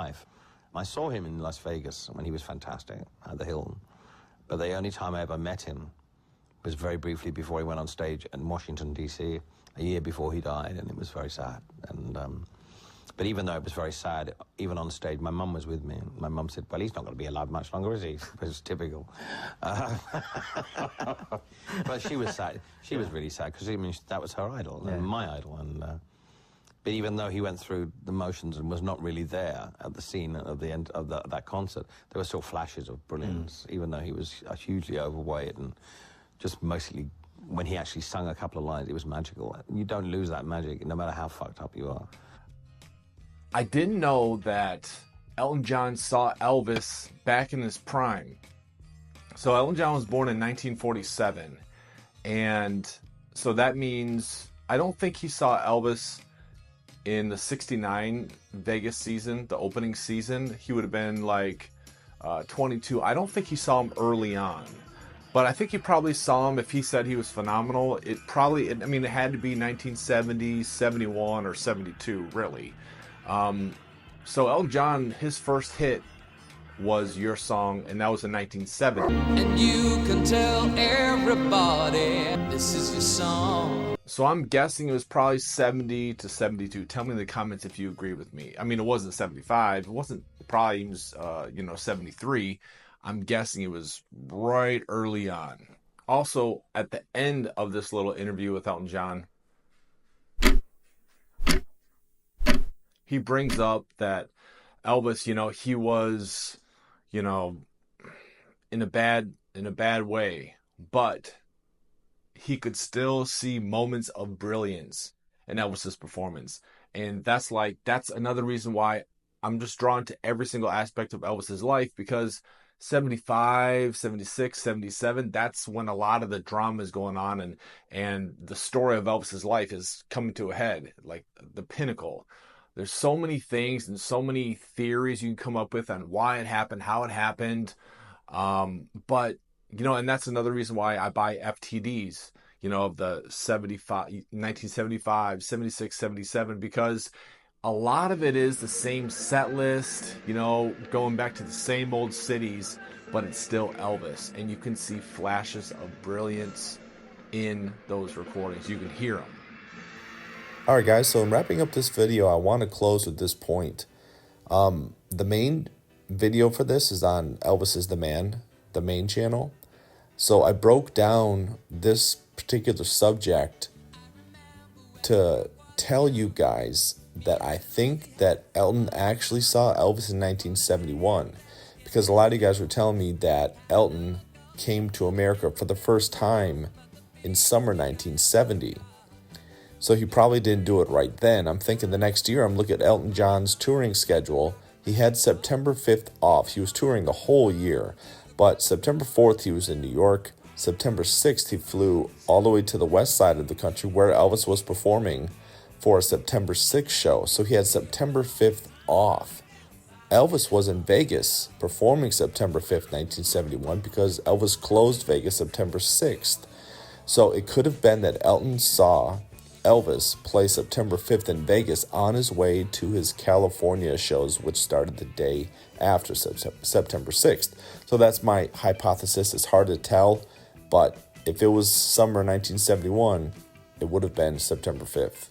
life. I saw him in Las Vegas when he was fantastic at the Hilton, but the only time I ever met him was very briefly before he went on stage in Washington, D.C., a year before he died, and it was very sad. And but even though it was very sad, even on stage, my mum was with me. My mum said, well, he's not going to be alive much longer, is he? Which is typical. But she was sad. She was really sad, because I mean, that was her idol, and my idol. And but even though he went through the motions and was not really there at the scene of the end of that concert, there were still flashes of brilliance, even though he was hugely overweight and just mostly, when he actually sung a couple of lines, it was magical. You don't lose that magic, no matter how fucked up you are. I didn't know that Elton John saw Elvis back in his prime. So Elton John was born in 1947. And so that means, I don't think he saw Elvis in the 69 Vegas season, the opening season. He would have been like 22. I don't think he saw him early on. But I think he probably saw him. If he said he was phenomenal, it had to be 1970, 71, or 72, really. So Elton John, his first hit was Your Song, and that was in 1970. And you can tell everybody this is your song. So I'm guessing it was probably 70 to 72. Tell me in the comments if you agree with me. I mean, it wasn't 75. It wasn't probably even, 73. I'm guessing it was right early on. Also, at the end of this little interview with Elton John, he brings up that Elvis, he was, in a bad way, but he could still see moments of brilliance in Elvis's performance. And that's another reason why I'm just drawn to every single aspect of Elvis's life, because 75, 76, 77, that's when a lot of the drama is going on, and the story of Elvis's life is coming to a head, like the pinnacle. There's so many things and so many theories you can come up with on why it happened, how it happened. But, and that's another reason why I buy FTDs, of the 1975, 76, 77, because a lot of it is the same set list, going back to the same old cities, but it's still Elvis. And you can see flashes of brilliance in those recordings. You can hear them. Alright guys, so in wrapping up this video, I want to close with this point. The main video for this is on Elvis is the Man, the main channel. So I broke down this particular subject to tell you guys that I think that Elton actually saw Elvis in 1971, because a lot of you guys were telling me that Elton came to America for the first time in summer 1970. So he probably didn't do it right then. I'm thinking the next year, I'm looking at Elton John's touring schedule. He had September 5th off. He was touring the whole year. But September 4th, he was in New York. September 6th, he flew all the way to the west side of the country where Elvis was performing for a September 6th show. So he had September 5th off. Elvis was in Vegas performing September 5th, 1971, because Elvis closed Vegas September 6th. So it could have been that Elton saw Elvis play September 5th in Vegas on his way to his California shows, which started the day after September 6th. So that's my hypothesis. It's hard to tell, but if it was summer 1971, it would have been September 5th.